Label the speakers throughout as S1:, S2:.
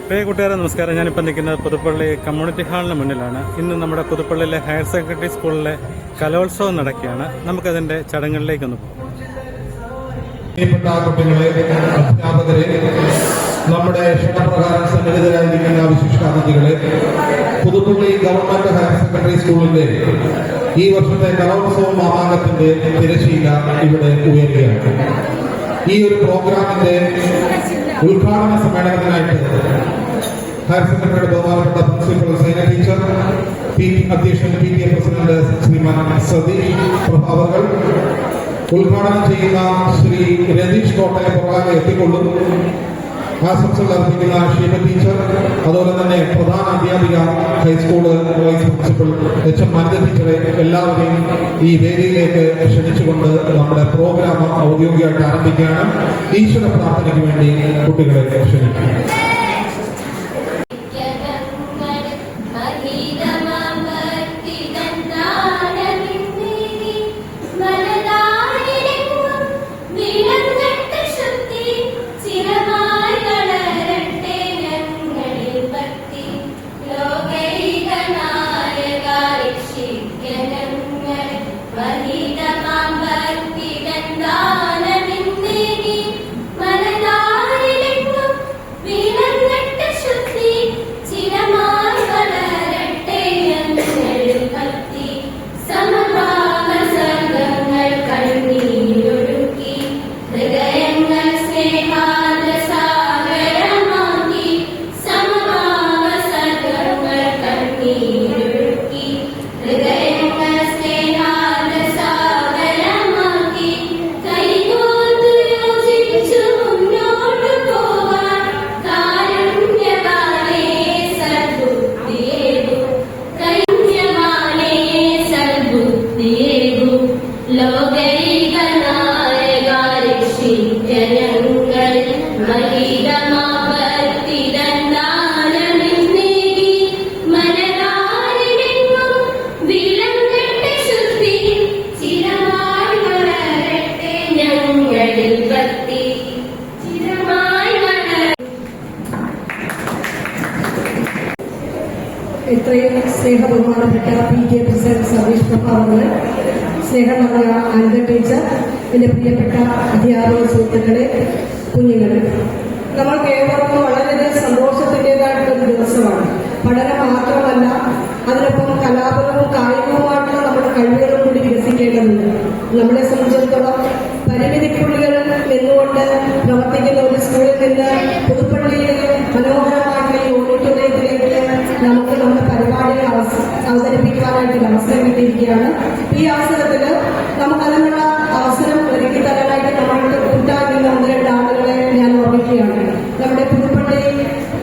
S1: പ്രിയ കൂട്ടുകാരെ നമസ്കാരം. ഞാനിപ്പോൾ നിൽക്കുന്നത് പുതുപ്പള്ളി കമ്മ്യൂണിറ്റി ഹാളിന് മുന്നിലാണ്. ഇന്ന് നമ്മുടെ പുതുപ്പള്ളിയിലെ ഹയർ സെക്കൻഡറി സ്കൂളിലെ കലോത്സവം നടക്കുകയാണ്. നമുക്കതിൻ്റെ ചടങ്ങുകളിലേക്കൊന്ന് പോകാം.
S2: പ്രിയപ്പെട്ട കുട്ടികളെ, അധ്യാപകരെ, നമ്മുടെ ക്ഷണപ്രകാരം സന്നിഹിതരായിരിക്കുന്ന വിശിഷ്ടാതിഥികളെ, പുതുപ്പള്ളി ഗവൺമെന്റ് ഹയർ സെക്കൻഡറി സ്കൂളിന്റെ ഈ വർഷത്തെ കലോത്സവ മാമാങ്കത്തിന്റെ തിരശ്ശീല ഇവിടെ ഉയരുകയാണ്. ഈ ഒരു പ്രോഗ്രാമിന്റെ ഉദ്ഘാടന സമ്മേളനത്തിനായിട്ട് ഹയർ സെക്കൻഡറിയുടെ ബഹുമാനപ്പെട്ട പ്രിൻസിപ്പൽ സൈന ടീച്ചർ, അധ്യക്ഷൻ PTA പ്രസിഡന്റ് ശ്രീമാൻ സതീഷ് പ്രഭാവകൾ, ഉദ്ഘാടനം ചെയ്യുന്ന ശ്രീ രതീഷ് കോട്ടയം പുറകെ എത്തിക്കൊള്ളും. ആശംസകൾ അർപ്പിക്കുന്ന ഷീമ ടീച്ചർ, അതുപോലെ തന്നെ പ്രധാന അധ്യാപിക, ഹൈസ്കൂൾ വൈസ് പ്രിൻസിപ്പൽ HM മനിത ടീച്ചറെ എല്ലാവരെയും ഈ വേദിയിലേക്ക് ക്ഷണിച്ചുകൊണ്ട് നമ്മുടെ പ്രോഗ്രാം ഔദ്യോഗികമായിട്ട് ആരംഭിക്കുകയാണ്. ഈശ്വര പ്രാർത്ഥനയ്ക്ക് വേണ്ടി കുട്ടികളെ ക്ഷണിക്കും.
S3: ഇത്രയും സ്നേഹബഹുമാനപ്പെട്ട PTA പ്രസിഡന്റ് സതീഷ് പ്രഭാവങ്ങൾ, സ്നേഹം നിറഞ്ഞ അനിത ടീച്ചർ, എന്റെ പ്രിയപ്പെട്ട അധ്യാപക സുഹൃത്തുക്കളെ, കുഞ്ഞുങ്ങളെ, നമ്മൾക്ക് ഏവർക്കും വളരെയധികം സന്തോഷത്തിൻ്റെതായിട്ടുള്ള ദിവസമാണ്. പഠനം മാത്രമല്ല, അതിനൊപ്പം കലാപരവും കായികവുമായിട്ടുള്ള നമ്മുടെ കഴിവുകളും കൂടി വികസിക്കേണ്ടതുണ്ട്. നമ്മളെ സംബന്ധിച്ചിടത്തോളം പരിമിതിക്കുള്ളികൾ നിന്നുകൊണ്ട് പ്രവർത്തിക്കുന്ന ഒരു സ്കൂളിൽ നിന്ന് പുതുപ്പള്ളിയിലെ മനോഹരമായിട്ടുള്ള ഈ ഓഡിറ്റോറിയത്തിലേക്ക് നമുക്ക് നമ്മുടെ പരിപാടികൾ അവതരിപ്പിക്കാനായിട്ട് അവസരം കിട്ടിയിരിക്കുകയാണ്. ഈ അവസരത്തിൽ നമുക്കതിനുള്ള അവസരം ഒരുക്കി തരാനായിട്ട് നമ്മൾക്ക് കൂട്ടാകുന്ന 1-2 ആളുകളെ ഞാൻ ഓർമ്മിക്കുകയാണ്. നമ്മുടെ പുതുപ്പള്ളി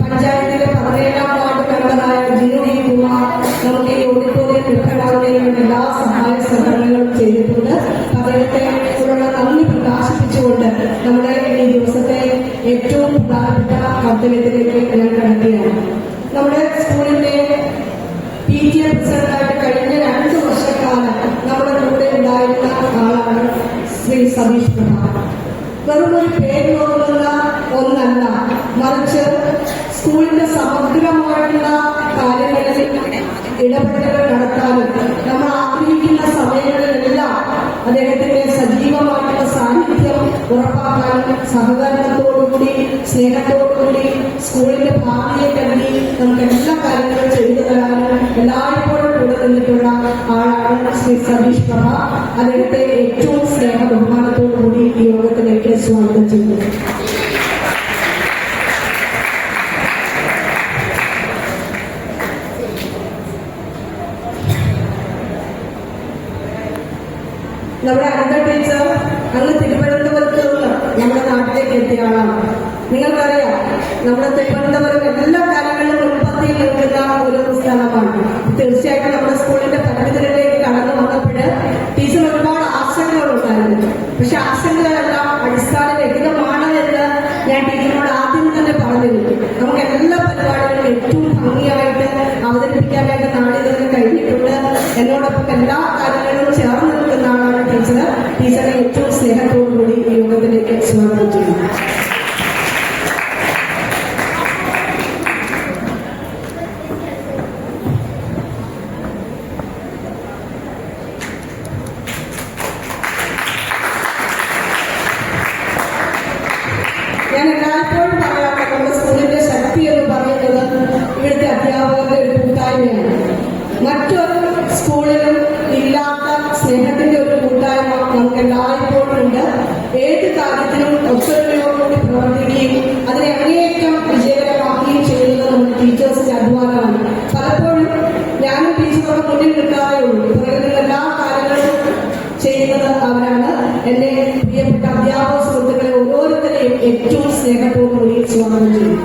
S3: പഞ്ചായത്തിലെ 17ാം വാർഡ് മെമ്പറായ ജിനു കുമാർ നമുക്ക് ഈ ഓഡിറ്റോറിയം ലഭ്യമാകുന്നതിനുള്ള എല്ലാ സഹായ സഹകരണങ്ങളും ചെയ്തിട്ടുണ്ട്. അദ്ദേഹത്തെ ഉള്ള നന്ദി പ്രകാശിപ്പിച്ചുകൊണ്ട് നമ്മുടെ ഈ ദിവസത്തെ ഏറ്റവും പ്രധാനപ്പെട്ട കർത്തവ്യത്തിലേക്ക് ഞാൻ കടക്കുകയാണ്. നമ്മുടെ സ്കൂളിന്റെ PTA പ്രസിഡന്റായിട്ട് കഴിഞ്ഞ 2 വർഷക്കാലം നമ്മുടെ കൂടെ ഉണ്ടായിരുന്ന ആളാണ് ശ്രീ സതീഷ് പ്രഭാവ. വെറും ഒരു പേര് നോക്കുന്ന ഒന്നല്ല, മറിച്ച് സ്കൂളിന്റെ സമഗ്രമായിട്ടുള്ള കാര്യങ്ങളിൽ ഇടപെടലുകൾ നടത്താനും നമ്മൾ ആഗ്രഹിക്കുന്ന സമയങ്ങളിലെല്ലാം അദ്ദേഹത്തിന്റെ സജീവമായിട്ടുള്ള സാന്നിധ്യം ഉറപ്പാക്കാനും സഹകരണത്തോടുകൂടി സ്നേഹത്തോടുകൂടി സ്കൂളിന്റെ ഭാവിയെ കരുതി നമുക്ക് എല്ലാ കാര്യങ്ങളും ചെയ്തു തരാനും എല്ലായ്പ്പോഴും കൂടെ നിന്നിട്ടുള്ള ആളാണ് ശ്രീ സതീഷ് പ്രഭ. അദ്ദേഹത്തെ ഏറ്റവും സ്നേഹ ബഹുമാനത്തോടുകൂടി ഈ യോഗത്തിലേക്ക് സ്വാഗതം ചെയ്യുന്നു. നമ്മുടെ അനിത ടീച്ചർ അങ്ങ് തിരുവനന്തപുരത്ത് നിന്ന് നമ്മുടെ നാട്ടിലേക്ക് എത്തിയ ആളാണ്. നിങ്ങൾക്കറിയാം, നമ്മുടെ തിരുവനന്തപുരം എല്ലാ കാര്യങ്ങളിലും ഉൽപ്പത്തിയിൽ നിൽക്കുന്ന ഒരു സ്ഥലമാണ്. തീർച്ചയായിട്ടും നമ്മുടെ സ്കൂളിന്റെ പരിമിതികളിലേക്ക് കടന്നു വന്നപ്പോൾ ടീച്ചർ ഒരുപാട് ആശങ്കകളുണ്ടായിരുന്നു. പക്ഷെ ആശങ്കകളെല്ലാം അടിസ്ഥാനരഹിതമാണ് എന്ന് ഞാൻ ടീച്ചറിനോട് ആദ്യം തന്നെ പറഞ്ഞിരുന്നു. നമുക്ക് എല്ലാ പരിപാടികളും ഏറ്റവും ഭംഗിയായിട്ട് അവതരിപ്പിക്കാനായിട്ട് നാളിതുവരെ കഴിഞ്ഞിട്ടുണ്ട്. എന്നോടൊപ്പം എല്ലാ കാര്യങ്ങളിലും ചേർന്ന് നിൽക്കുന്ന ആളാണ് ടീച്ചർ. ടീച്ചറെ ഏറ്റവും സ്നേഹത്തോടുകൂടി ഈ യോഗത്തിലേക്ക് സ്വാഗതം ചെയ്യുന്നു. മുന്നിൽ നിൽക്കാറേ ഉള്ളൂ. പറയുന്ന എല്ലാ കാര്യങ്ങളും ചെയ്യുന്നത് അവരാണ്. എന്റെ പ്രിയപ്പെട്ട അധ്യാപക സുഹൃത്തുക്കളെ ഓരോരുത്തരെയും ഏറ്റവും സ്നേഹത്തോടുകൂടി സ്വാഗതം ചെയ്യും.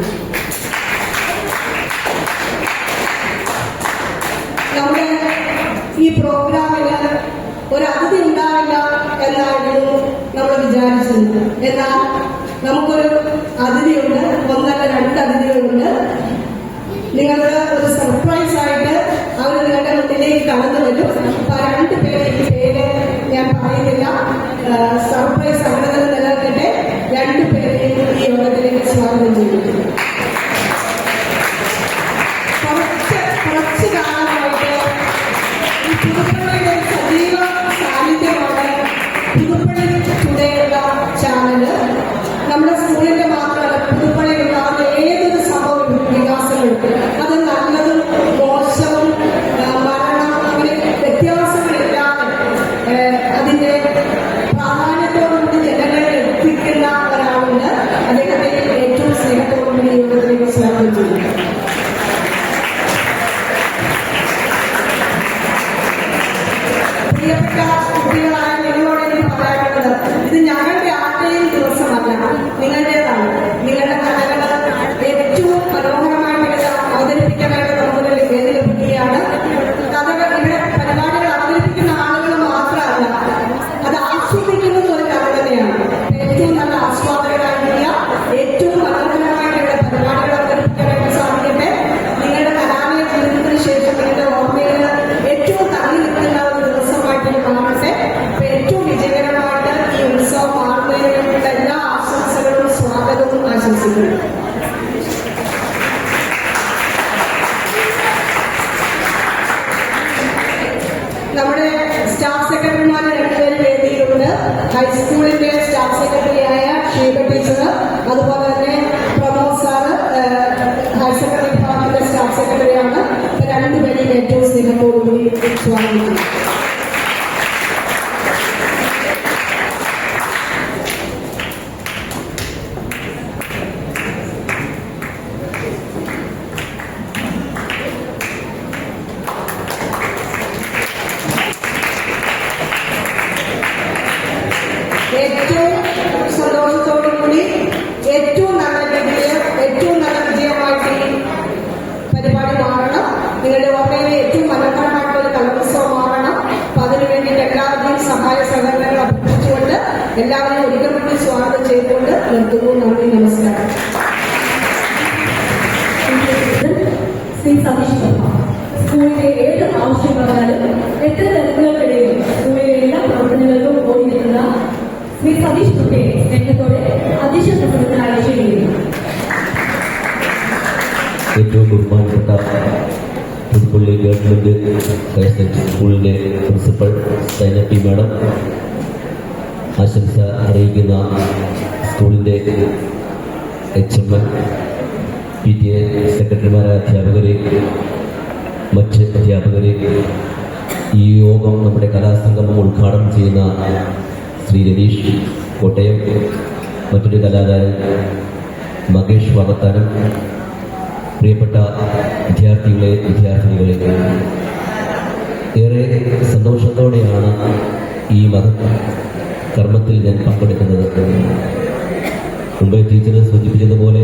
S3: നമ്മുടെ ഈ പ്രോഗ്രാമിന് ഒരു അതിഥി ഉണ്ടാവില്ല എന്നായിരുന്നു നമ്മൾ വിചാരിച്ചിരുന്നത്. എന്നാൽ നമുക്കൊരു അതിഥിയുണ്ട്, ഒന്നല്ല 2 അതിഥികളുണ്ട്. നിങ്ങൾക്ക് ഒരു സർപ്രൈസ് ആയിട്ട് അവർ നിങ്ങളുടെ മുന്നിലേക്ക് കടന്നു വരും. അപ്പൊ 2 പേരുടെ പേര് ഞാൻ പറയുന്നില്ല, സർപ്രൈസ് അവിടെ തന്നെ നിലനിൽക്കട്ടെ. 2 പേരെയും ഈ യോഗത്തിലേക്ക് സ്വാഗതം ചെയ്യുന്നു. കുറച്ച് കാലമായിട്ട് ഈ പുതുപ്പള്ളിയുടെ സജീവ സാന്നിധ്യമാണ് പുതുപ്പള്ളി ടുഡേ എന്ന ചാനല്. നമ്മുടെ സ്കൂളിന്റെ മാത്രമല്ല, പുതുപ്പള്ളി ഉണ്ടാകുന്ന ഏതൊരു സംഭവ വികാസങ്ങൾക്ക് അത് നല്ലതും മോശവും മരണം അങ്ങനെ വ്യത്യാസങ്ങളില്ലാതെ അതിന്റെ പ്രാധാന്യത്തോടുകൂടി ജനങ്ങളിൽ എത്തിക്കുന്ന ഒരാളുണ്ട്. അദ്ദേഹത്തെ ഏറ്റവും സ്നേഹത്തോടുകൂടി യോഗത്തിലേക്ക് സ്വാഗതം ചെയ്യുന്നു. പ്രിയപ്പെട്ട കുട്ടികളായ നിങ്ങളോട് എനിക്ക് പറയാനുള്ളത്, ഇത് ഞങ്ങളുടെ ആരുടെയും ദിവസമല്ല, നിങ്ങളുടേതാണ്. നിങ്ങളുടെ കലകൾ ഏറ്റവും മനോഹരമായിട്ട് അവതരിപ്പിക്കാനായിട്ട് നമുക്ക് വേദി ലഭിക്കുകയാണ്. കഥകൾ ഇവിടെ പരിപാടികൾ അവതരിപ്പിക്കുന്ന ആളുകൾ മാത്രമല്ല, അത് ആസ്വദിക്കുന്നത് ഒരു കഥ തന്നെയാണ്. ഏറ്റവും നല്ല ആസ്വാദകരായിരിക്കുക, ഏറ്റവും മനോഹരമായിട്ട് ഇവിടെ പരിപാടികൾ അവതരിപ്പിക്കാനായിട്ട് സാധിക്കട്ടെ. നിങ്ങളുടെ കലാലയ ജീവിതത്തിന് ശേഷം നിങ്ങളുടെ ഓർമ്മയിൽ ഏറ്റവും തങ്ങി നിൽക്കുന്ന ഒരു ദിവസമായിട്ട് കാണട്ടെ. ഏറ്റവും വിജയകരമായിട്ട് ഈ ഉത്സവം മാറുന്നതിനുള്ള എല്ലാ ആശംസകളും സ്വാഗതവും ആശംസിക്കുന്നു. നമ്മുടെ സ്റ്റാഫ് സെക്രട്ടറിമാർ 2 പേര് വേദിയിലുണ്ട്. ഹൈസ്കൂളിന്റെ സ്റ്റാഫ് സെക്രട്ടറിയായ ഷീബ ടീച്ചർ, അതുപോലെ തന്നെ പ്രമോദ് സാറ് ഹയർ സെക്കൻഡറി വിഭാഗത്തിന്റെ സ്റ്റാഫ് സെക്രട്ടറിയാണ്. 2 പേരെയും ഏറ്റവും സ്നേഹത്തോടുകൂടി സ്വാഗതം. ഏറ്റവും സന്തോഷത്തോടുകൂടി ഏറ്റവും നല്ല രീതിയിൽ ഏറ്റവും നല്ല വിജയമായിട്ട് ഈ പരിപാടി മാറണം. നിങ്ങളുടെ ഓർമ്മയിലെ ഏറ്റവും മനോഹരമായിട്ടുള്ള ഒരു കലോത്സവം മാറണം. അപ്പൊ അതിനു വേണ്ടിയിട്ട് എല്ലാവരുടെയും സഹായ സഹകരണങ്ങൾ അഭ്യർത്ഥിച്ചുകൊണ്ട് എല്ലാവരെയും ഒരിക്കൽ കൂടി സ്വാഗതം ചെയ്തുകൊണ്ട് നിർത്തുന്നു. നന്ദി, നമസ്കാരം.
S4: ശ്രീ സതീഷ് വർമ്മ സ്കൂളിലെ ഏത് ആവശ്യം പറഞ്ഞാലും 8 തലമുറകൾക്കിടയിൽ സ്കൂളിലെ എല്ലാ പ്രവർത്തനങ്ങൾക്കും ഓടി നിൽക്കുന്ന ശ്രീ സതീഷ് കുട്ടിയെ സ്നേഹത്തോടെ അധ്യക്ഷ പ്രസംഗത്തിനായി ക്ഷണിക്കുന്നു.
S5: ഏറ്റവും ബഹുമാനപ്പെട്ട പുതുപ്പള്ളി ഗവൺമെന്റ് ഹയർ സെക്കൻഡറി സ്കൂളിന്റെ പ്രിൻസിപ്പൽ സൈനറ്റി മാഡം, ആശംസ അറിയിക്കുന്ന സ്കൂളിന്റെ HM, PTA സെക്രട്ടറിമാരായ അധ്യാപകരെ, മറ്റ് അധ്യാപകരെ, ഈ യോഗം നമ്മുടെ കലാസംഗമം ഉദ്ഘാടനം ചെയ്യുന്ന ശ്രീ രതീഷ് കോട്ടയം, മറ്റൊരു കലാകാരൻ മകേഷ് വാകത്താനം, പ്രിയപ്പെട്ട വിദ്യാർത്ഥികളെ, വിദ്യാർത്ഥിനികളെ, ഏറെ സന്തോഷത്തോടെയാണ് ഈ കർമ്മത്തിൽ ഞാൻ പങ്കെടുക്കുന്നത്. മുമ്പേ ടീച്ചർ സൂചിപ്പിച്ചതുപോലെ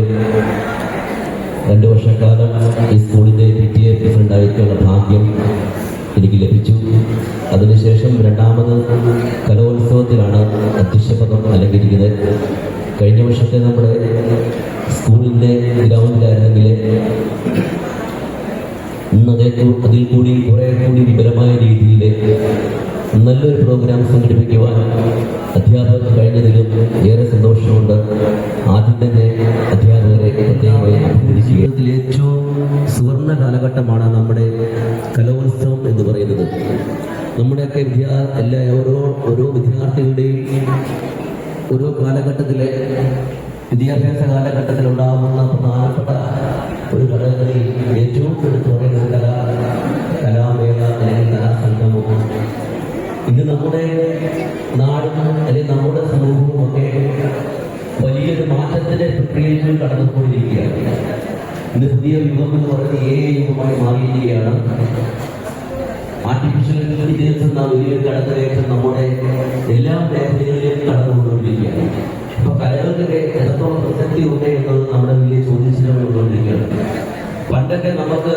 S5: 2 വർഷക്കാലം ഈ സ്കൂളിൻ്റെ PTA പ്രസിഡന്റായിരിക്കാനുള്ള ഭാഗ്യം എനിക്ക് ലഭിച്ചു. അതിനുശേഷം 2ാമത് കലോത്സവത്തിലാണ് അധ്യക്ഷപദം അലങ്കരിക്കുന്നത്. കഴിഞ്ഞ വർഷത്തെ നമ്മുടെ സ്കൂളിൻ്റെ ഗ്രൗണ്ടിലായിരുന്നെങ്കിൽ ഇന്ന് അതിൽ കൂടി കുറേ കൂടി വിപുലമായ രീതിയിൽ നല്ലൊരു പ്രോഗ്രാം സംഘടിപ്പിക്കുവാൻ അധ്യാപകർക്ക് കഴിഞ്ഞതിലും ഏറെ സന്തോഷമുണ്ട്. ആദ്യം തന്നെ അധ്യാപകരെ പ്രത്യേകമായി അഭിനന്ദിക്കുക. ഏറ്റവും സുവർണ കാലഘട്ടമാണ് നമ്മുടെ കലോത്സവം എന്ന് പറയുന്നത്. നമ്മുടെയൊക്കെ ഓരോ വിദ്യാർത്ഥികളുടെയും ഓരോ കാലഘട്ടത്തിലെ വിദ്യാഭ്യാസ കാലഘട്ടത്തിലുണ്ടാകുന്ന പ്രധാനപ്പെട്ട ഒരു ഘടകങ്ങളിൽ ഏറ്റവും എടുത്തു പറയുന്നത് കലാമേള അല്ലെങ്കിൽ കലാസംഗമം. ഇന്ന് നമ്മുടെ നാടും അല്ലെങ്കിൽ നമ്മുടെ സമൂഹവും ഒക്കെ വലിയൊരു മാറ്റത്തിന്റെ പ്രക്രിയയിൽ കടന്നുപോയിരിക്കുകയാണ്. ഇന്ന് പുതിയ യുഗം എന്ന് പറയുന്നത് യുഗമായി മാറിയിരിക്കുകയാണ്. ആർട്ടിഫിഷ്യൽ ഇന്റലിജൻസ് എന്ന വലിയൊരു കടന്നുകയറ്റം നമ്മുടെ എല്ലാ മേഖലകളിലും കടന്നുകൊണ്ടുകൊണ്ടിരിക്കുകയാണ്. അപ്പൊ കലകൾക്കൊക്കെ എത്രത്തോളം പ്രസക്തി ഉണ്ട് എന്നത് നമ്മുടെ വലിയ ചോദ്യചിഹ്നമായി ഉള്ളതുകൊണ്ടിരിക്കുകയാണ്. പണ്ടൊക്കെ നമുക്ക്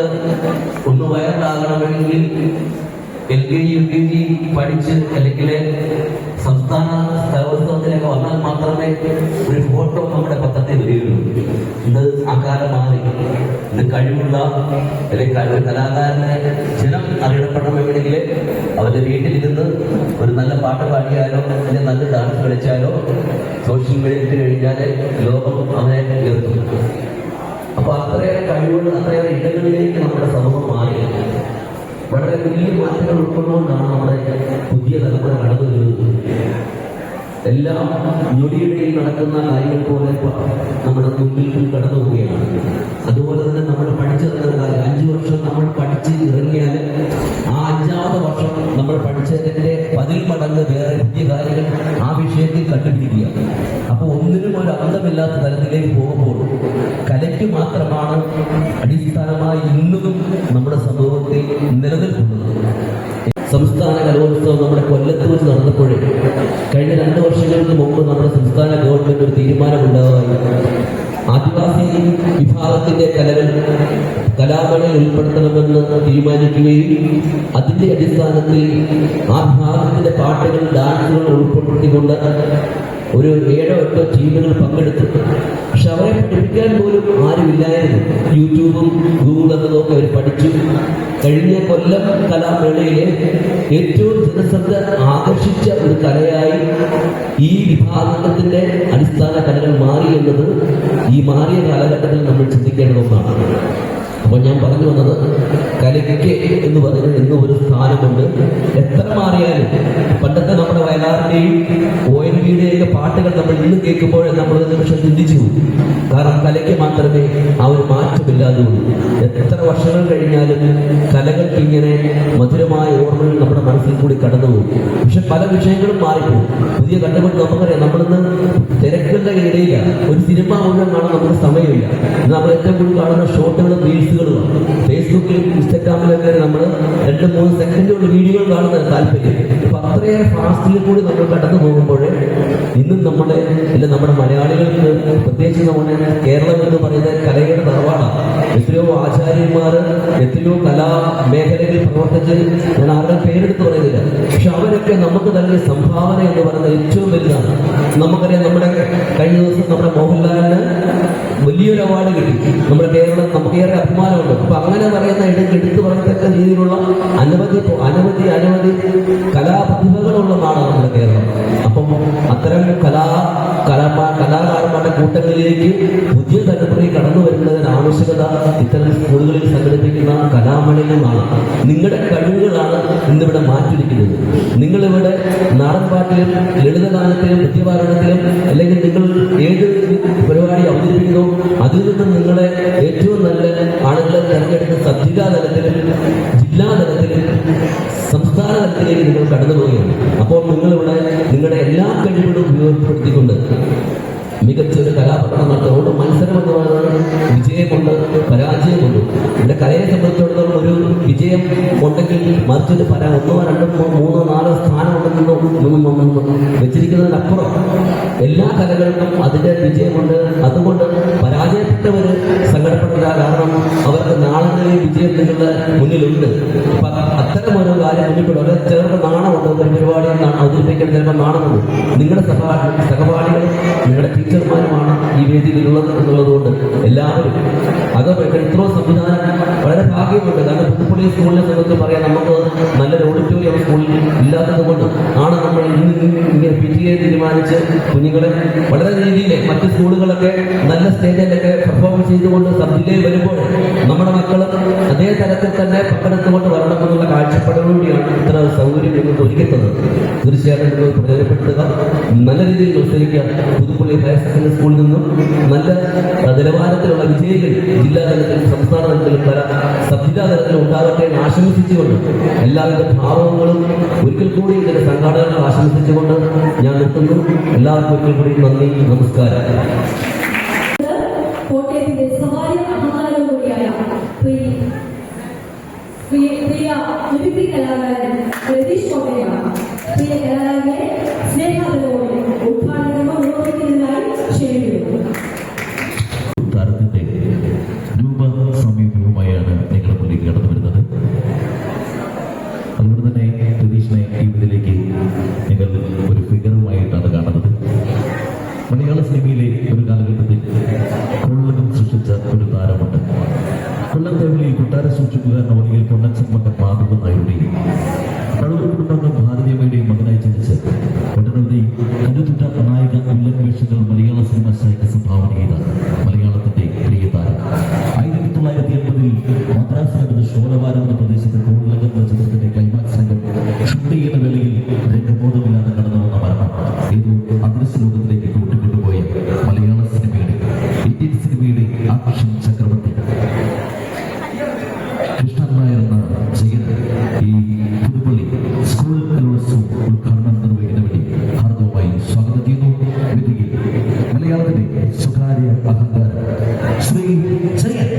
S5: ഒന്ന് വയറാകണമെങ്കിൽ LKG UKG പഠിച്ച് അല്ലെങ്കിൽ സംസ്ഥാന കലോത്സവത്തിലൊക്കെ വന്നാൽ മാത്രമേ ഒരു ഫോട്ടോ നമ്മുടെ പത്രത്തിൽ വരികയുള്ളൂ. ഇത് ആ കാലം മാറി. ഇത് കഴിവുള്ള അല്ലെങ്കിൽ ഒരു കലാകാരനെ ജനം അറിയപ്പെടണമെങ്കിൽ അവരുടെ വീട്ടിലിരുന്ന് ഒരു നല്ല പാട്ട് പാടിയാലോ അല്ലെങ്കിൽ നല്ല ഡാൻസ് കളിച്ചാലോ സോഷ്യൽ മീഡിയയിൽ കഴിഞ്ഞാൽ ലോകം അവനെ കേൾക്കും. അപ്പൊ അത്രയേറെ കഴിവുകൾ അത്രയേറെ ഇടങ്ങളിലേക്ക് നമ്മുടെ സമൂഹം മാറി. വളരെ വലിയ മാറ്റങ്ങൾ ഉൾക്കൊണ്ടുകൊണ്ടാണ് നമ്മുടെ പുതിയ തലമുറ കടന്നു വരുന്നത്. എല്ലാം ഞൊടിയിടയിൽ നടക്കുന്ന കാര്യങ്ങൾ പോലെ നമ്മുടെ മുന്നിൽ കടന്നു പോവുകയാണ്. അതുപോലെ തന്നെ നമ്മൾ പഠിച്ചത് 5 വർഷം നമ്മൾ പഠിച്ച് ഇറങ്ങിയാൽ ആ 5ാമത്തെ വർഷം നമ്മൾ പഠിച്ചതിന്റെ 10 മടങ്ങ് വേറെ പുതിയ കാര്യങ്ങൾ ആ വിഷയത്തിൽ കണ്ടുപിടിക്കുക. അപ്പൊ ഒന്നിനും ഒരു അന്തമില്ലാത്ത തലത്തിലേക്ക് പോകുമ്പോൾ കലയ്ക്ക് മാത്രമാണ് അടിസ്ഥാനമായി ഇന്നും നമ്മുടെ സമൂഹത്തിൽ നിലനിൽക്കുന്നത്. സംസ്ഥാന കലോത്സവം നമ്മുടെ കൊല്ലത്ത് വെച്ച് നടന്നപ്പോഴേ കഴിഞ്ഞ 2 വർഷങ്ങൾക്ക് മുമ്പ് നമ്മുടെ സംസ്ഥാന ഗവൺമെന്റ് ഒരു തീരുമാനമുണ്ടായി. ആദിവാസി വിഭാഗത്തിന്റെ കലകൾ കലാമേളയിൽ ഉൾപ്പെടുത്തണമെന്ന് തീരുമാനിക്കുകയും അതിന്റെ അടിസ്ഥാനത്തിൽ ആ വിഭാഗത്തിന്റെ പാട്ടുകൾ ഡാൻസുകൾ ഉൾപ്പെടുത്തിക്കൊണ്ട് ഒരു 7-8 ടീമുകൾ പങ്കെടുത്തു. പക്ഷെ അവരെ പഠിപ്പിക്കാൻ പോലും ആരുമില്ലായിരുന്നു. യൂട്യൂബും ഗൂഗിളൊക്കെ നോക്കി അവർ പഠിച്ചു. കഴിഞ്ഞ കൊല്ലം കലാമേളയിലെ ഏറ്റവും ജനശ്രദ്ധ ആകർഷിച്ച ഒരു കലയായി ഈ വിഭാഗത്തിന്റെ അടിസ്ഥാന കലകൾ മാറി എന്നത് ഈ മാറിയ കാലഘട്ടത്തിൽ നമ്മൾ ചിന്തിക്കേണ്ട ഒന്നാണ്. അപ്പോൾ ഞാൻ പറഞ്ഞു വന്നത് കലയ്ക്ക് എന്ന് പറയുന്നത് എന്നും ഒരു സ്ഥാനമുണ്ട്. എത്ര മാറിയാലും പണ്ടത്തെ നമ്മുടെ വയലാറിന്റെയും ONV-യുടെയൊക്കെ പാട്ടുകൾ നമ്മൾ ഇന്ന് കേൾക്കുമ്പോൾ നമ്മൾ ഒരു നിമിഷം ചിന്തിച്ചു പോകും. കാരണം കലയ്ക്ക് മാത്രമേ ആ ഒരു മാറ്റമില്ലാതെ ഉള്ളൂ. എത്ര വർഷങ്ങൾ കഴിഞ്ഞാലും കലകൾക്ക് ഇങ്ങനെ മധുരമായ ഓർമ്മകൾ നമ്മുടെ മനസ്സിൽ കൂടി കടന്നു പോകും. പക്ഷെ പല വിഷയങ്ങളും മാറിപ്പോകും. പുതിയ കണ്ടുപിടി നമുക്കറിയാം. നമ്മളിന്ന് തിരക്കുകളുടെ ഇടയിലാണ്. ഒരു സിനിമ മുഴുവൻ കാണാൻ നമുക്ക് സമയമില്ല. നമ്മൾ ഏറ്റവും കൂടുതൽ കാണുന്ന ഷോർട്ടുകളും റീൽസുകളുമാണ്. ഫേസ്ബുക്കിൽ ഇൻസ്റ്റാഗ്രാമിലൊക്കെ നമ്മൾ 2-3 സെക്കൻഡുള്ള വീഡിയോകൾ കാണുന്ന താല്പര്യം. അപ്പൊ അത്രയേറെ ഫാസ്റ്റിൽ കൂടി നമ്മൾ കടന്നു പോകുമ്പോൾ ഇന്നും നമ്മുടെ മലയാളികൾക്ക് പ്രത്യേകിച്ച് നമ്മുടെ കേരളം എന്ന് പറയുന്ന കലയുടെ തറവാടാണ്. എത്രയോ ആചാര്യന്മാർ എത്രയോ കലാ മേഖലകളിൽ പ്രവർത്തിച്ച് ഞാൻ ആരുടെ പേരെടുത്ത് പറയുന്നില്ല. പക്ഷെ അവരൊക്കെ നമുക്ക് നൽകിയ സംഭാവന എന്ന് പറയുന്നത് ഏറ്റവും വലുതാണ്. നമുക്കറിയാം, നമ്മുടെ കഴിഞ്ഞ ദിവസം നമ്മുടെ മോഹൻലാലിന് വലിയൊരു അവാർഡ് കിട്ടി. നമ്മുടെ കേരളം നമുക്കേറെ അഭിമാനമുണ്ട്. അപ്പൊ അങ്ങനെ പറയുന്ന എടുത്തു പറയത്തക്ക രീതിയിലുള്ള അനവധി കലാപ്രതിഭകളുള്ള നാടാണ് നമ്മുടെ കേരളം. അപ്പം അത്തരം കലാകാരന്മാരുടെ കൂട്ടങ്ങളിലേക്ക് പുതിയ തലമുറയിൽ കടന്നു വരുന്നതിന് ആവശ്യകത ഇത്തരം സ്കൂളുകളിൽ സംഘടിപ്പിക്കുന്ന കലാമേളകളാണ്. നിങ്ങളുടെ കഴിവുകളാണ് ഇന്നിവിടെ മാറ്റിയിരിക്കുന്നത്. നിങ്ങളിവിടെ നാടൻപാട്ടിലും ലളിതഗാനത്തിലും നൃത്യപാരണത്തിലും അല്ലെങ്കിൽ നിങ്ങൾ ഏത് പരിപാടി അവതരിപ്പിക്കുന്നു അതിൽ നിന്നും നിങ്ങളെ ഏറ്റവും നല്ല ആളുകളെ തെരഞ്ഞെടുത്ത് ജില്ലാതലത്തിലും സംസ്ഥാന തലത്തിലേക്ക് നിങ്ങൾ കടന്നു പോവുകയാണ്. അപ്പോൾ നിങ്ങളിവിടെ നിങ്ങളുടെ എല്ലാ കഴിവുകളും ഉപയോഗപ്പെടുത്തിക്കൊണ്ട് മികച്ചൊരു കലാപ്രകടനം നടത്തുകൊണ്ട് മത്സരം എന്ന് പറയുന്നത് വിജയമുണ്ട്, പരാജയമുണ്ട്. ഇവിടെ കലയെ സംബന്ധിച്ചിടത്തോളം ഒരു വിജയം ഉണ്ടെങ്കിൽ മറിച്ചൊരു 1, 2, 3, 4 സ്ഥാനം ഉണ്ടെന്ന് വെച്ചിരിക്കുന്നതിനപ്പുറം എല്ലാ കലകൾക്കും അതിന്റെ വിജയമുണ്ട്. അതുകൊണ്ട് പരാജയപ്പെട്ടവർ സങ്കടപ്പെട്ടില്ല. കാരണം അവർക്ക് നാളെ വിജയം നിങ്ങളുടെ മുന്നിലുണ്ട്. അപ്പൊ അത്തരം ഒരു കാര്യം മുന്നിൽപ്പെടും. അവരെ ചിലർക്ക് നാണമുണ്ട്. ഒരു പരിപാടി അവതരിപ്പിക്കാൻ ചിലപ്പോൾ നാണമുണ്ട്. നിങ്ങളുടെ സഹപാഠികൾ നിങ്ങളുടെ ടീച്ചർമാരുമാണ് ഈ വേദിയിലുള്ളത് എന്നുള്ളതുകൊണ്ട് എല്ലാവരും അത് എത്രയോ സംവിധാനം വളരെ ഭാഗ്യമുണ്ട്. കാരണം പുതുപ്പള്ളി സ്കൂളിനെ സംബന്ധിച്ച് പറയാൻ നമുക്ക് നല്ലൊരു ഓഡിറ്റോറിയം സ്കൂളിൽ ഇല്ലാത്തത് കൊണ്ട് ആണ് നമ്മൾ ഇങ്ങനെ PTA തീരുമാനിച്ച് കുഞ്ഞുങ്ങളെ വളരെ രീതിയിൽ മറ്റ് സ്കൂളുകളൊക്കെ നല്ല സ്റ്റേജിലൊക്കെ പെർഫോം ചെയ്തുകൊണ്ട് സബ് ജില്ലയിൽ വരുമ്പോൾ നമ്മുടെ മക്കളും അതേ തരത്തിൽ തന്നെ പങ്കെടുത്തുകൊണ്ട് വരണമെന്നുള്ള കാഴ്ചപ്പാടോടുകൂടിയാണ് ഇത്ര സൗകര്യം നിങ്ങൾക്ക് ഒരുക്കുന്നത്. തീർച്ചയായിട്ടും നിങ്ങൾ പ്രയോജനപ്പെടുത്തുക, നല്ല രീതിയിൽ മത്സരിക്കുക. പുതുപ്പള്ളി ഹയർ സെക്കൻഡറി സ്കൂളിൽ നിന്നും നല്ല നിലവാരത്തിലുള്ള വിജയികൾ ജില്ലാതലത്തിലും സംസ്ഥാന തലത്തിലും സബ് ജില്ലാ തലത്തിലും ഉണ്ടാകട്ടെ എന്ന് ആശംസിച്ചുകൊണ്ട് എല്ലാവിധ ഭാവങ്ങളും ഒരിക്കൽ കൂടി ഇതിന്റെ സംഘാടകർ ആശംസിച്ചുകൊണ്ട് ഞാൻ നിർത്തുന്നു. എല്ലാവർക്കും ഒരിക്കൽ കൂടി നന്ദി, നമസ്കാരം.
S4: കോട്ടയത്തിന്റെ സവാരി അഹങ്കാരം കൂടിയായ പ്രിയ മിമിക്രി കലാകാരൻ രതീഷ് കോട്ടയാണ്. പ്രിയ കലാകാരനെ സ്നേഹാദരവോടെ ഉദ്ഘാടനം നിർവഹിക്കുന്നതിനായി ക്ഷണിക്കുന്നു.
S6: താരത്തിന്റെ രൂപസമീപവുമായാണ് നിങ്ങളുടെ മുന്നിലേക്ക് കടന്നു വരുന്നത്. അതുകൊണ്ട് തന്നെ രതീഷിനെ ഈ ഇതിലേക്ക് നിങ്ങൾ ഒരു ഫിഗറുമായിട്ടാണ് കാണുന്നത്. മലയാള സിനിമയിലെ ഒരു കാലഘട്ടത്തിൽ കൊള്ളകം സൃഷ്ടിച്ച ഒരു താരമുണ്ട്. കൊല്ലത്തേവിളിയിൽ കൊട്ടാര സൂക്ഷിക്കുക നോവലിൽ പൊന്നച്ചൻ മകൻ മാധവ നായരുടെയും പഴവൂർ കുടുംബാംഗം ഭാരതീയമ്മയുടെയും മകനായി ജനിച്ച് ഒട്ടനവധി കരുത്തുറ്റ നായക വില്ലൻ വേഷങ്ങൾ മലയാള സിനിമ ശൈലിക്ക് സംഭാവന ചെയ്ത മലയാളത്തിന്റെ പ്രിയ താരം 1980 മദ്രാസ് നടന്ന ഷോലവാരം എന്ന പ്രദേശത്ത് കോളിലകം എന്ന ചിത്രത്തിന്റെ ക്ലൈമാക്സ് രംഗം ഷൂട്ട് ചെയ്യുന്ന വേളയിൽ രംഗബോധമില്ലാതെ കടന്നു വന്ന മരണം ഏതോ അദൃശ്യ ലോകത്തിലേക്ക് കൂട്ടിക്കൊണ്ടുപോയ മലയാള സിനിമയുടെ ഇന്ത്യൻ സിനിമയുടെ ആക്ഷൻ ചക്രവർത്തി കൃഷ്ണൻ നായർ എന്ന ജയൻ ഈ പുതുപ്പള്ളി സ്കൂൾ കലോത്സവം ഉദ്ഘാടനം നിർവഹിക്കുന്ന വേണ്ടി ഹാർദവമായി സ്വാഗതം ചെയ്യുന്നു. വേദിയിൽ മലയാളത്തിന്റെ സ്വകാര്യ അഹങ്കാരം ശ്രീ ജയൻ.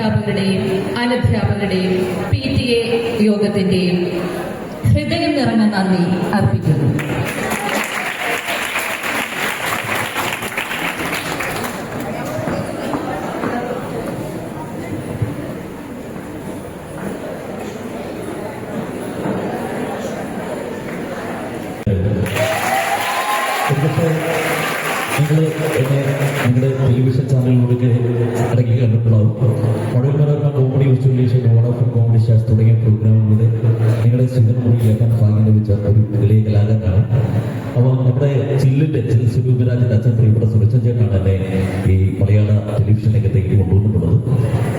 S4: അധ്യാപകരുടെയും അനധ്യാപകരുടെയും PTA യോഗത്തിന്റെയും ഹൃദയം നിറഞ്ഞ നന്ദി അർപ്പിക്കുന്നു.
S6: നിങ്ങൾ എന്നെ നിങ്ങളുടെ ടെലിവിഷൻ ചാനലിലൂടെ ഇടയ്ക്ക് കണ്ടിട്ടുണ്ടാവും. Model Manorama comedy visualisation of comedy stars തുടങ്ങിയ പ്രോഗ്രാമുകളുടെ നിങ്ങളുടെ സ്വീകരണമുറിയിലേക്കാൻ ഭാഗ്യം ലഭിച്ച ഒരു വലിയ കലാകാരനാണ്. അപ്പോൾ നമ്മുടെ ചില്ലിന്റെ സുരൂപരാജിന്റെ അച്ഛൻ പ്രിയപ്പെട്ട സുരക്ഷ ചേട്ടനാണ് എന്നെ ഈ മലയാള ടെലിവിഷൻ രംഗത്തേക്ക് കൊണ്ടുവന്നിട്ടുള്ളത്.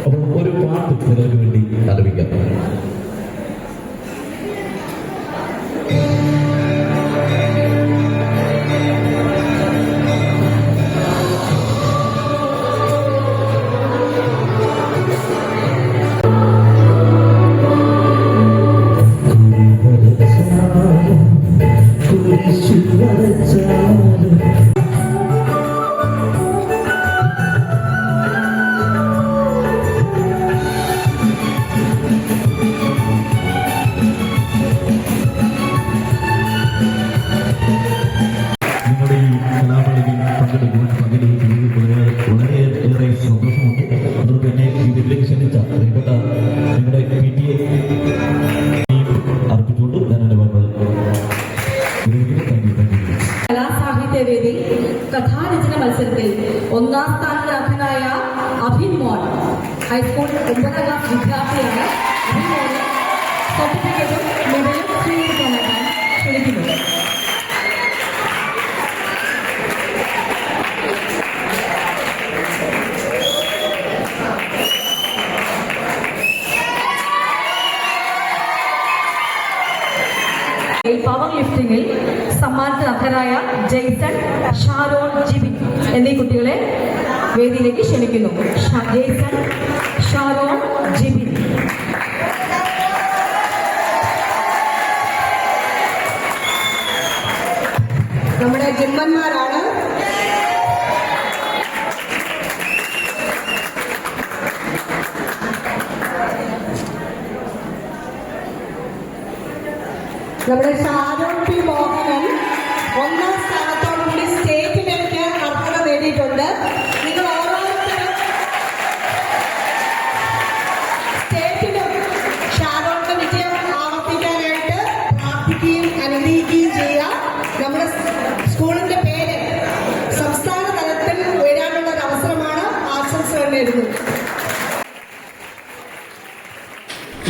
S6: അപ്പോൾ ഒരു പാട്ട് നിങ്ങൾക്ക് വേണ്ടി ആലപിക്കാം. നിങ്ങളുടെ ഈ കലാപളിയിൽ പങ്കെടുക്കുവാൻ വളരെയേറെ സന്തോഷമുണ്ട്. അതുകൊണ്ട് തന്നെ ഇതിലേക്ക് ക്ഷണിച്ച പ്രിയപ്പെട്ട നിങ്ങളുടെ PTA അർപ്പിച്ചുകൊണ്ട് ഞാൻ എൻ്റെ വാക്കുകൾ
S4: കലാസാഹിത്യവേദി കഥാരചന മത്സരത്തിൽ 1ാം സ്ഥാനത്തിനായ അഭിൻ മോൻ ഹൈസ്കൂൾ 9ാം ക്ലാസ് വിദ്യാർത്ഥിയാണ്. അഭിൻ മോന് സർട്ടിഫിക്കറ്റും മെഡലും സ്വീകരിക്കാനാണ് ക്ഷണിക്കുന്നത്. പവർ ലിഫ്റ്റിംഗിൽ സമ്മാനത്തിന് അർഹരായ ജെയ്സൺ, ഷാരോൺ, ജിബിൻ എന്നീ കുട്ടികളെ വേദിയിലേക്ക് ക്ഷണിക്കുന്നു. ജെയ്സൺ, ഷാരോൺ, ജിബിൻ.
S3: നമ്മുടെ ജിമ്മന്മാരാണ്. നമ്മുടെ ഷാരോൺ P. മോഹനൻ 1ാം സ്ഥാനത്തോടുകൂടി സ്റ്റേറ്റിലേക്ക് അർഹത നേടിയിട്ടുണ്ട്. നിങ്ങൾ ഓരോരുത്തരും സ്റ്റേറ്റിലും ഷാരോണിന്റെ വിജയം ആവർത്തിക്കാനായിട്ട് പ്രാർത്ഥിക്കുകയും അനുഗ്രഹിക്കുകയും ചെയ്യുക. നമ്മുടെ സ്കൂളിന്റെ പേര് സംസ്ഥാന തലത്തിൽ ഉയരാനുള്ള ഒരു അവസരമാണ്. ആശംസകൾ നേരുന്നു.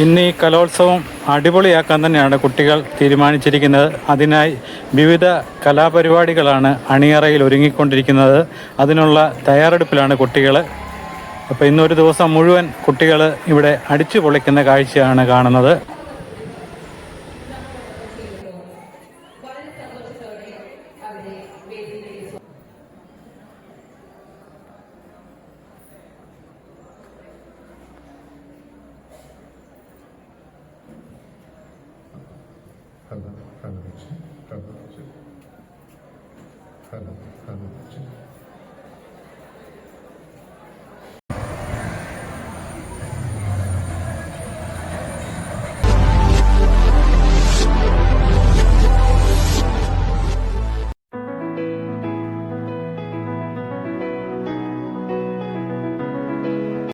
S1: ഇന്ന് ഈ കലോത്സവം അടിപൊളിയാക്കാൻ തന്നെയാണ് കുട്ടികൾ തീരുമാനിച്ചിരിക്കുന്നത്. അതിനായി വിവിധ കലാപരിപാടികളാണ് അണിയറയിൽ ഒരുങ്ങിക്കൊണ്ടിരിക്കുന്നത്. അതിനുള്ള തയ്യാറെടുപ്പിലാണ് കുട്ടികൾ. അപ്പോൾ ഇന്നൊരു ദിവസം മുഴുവൻ കുട്ടികൾ ഇവിടെ അടിച്ചു പൊളിക്കുന്ന കാഴ്ചയാണ് കാണുന്നത്.
S2: Hello.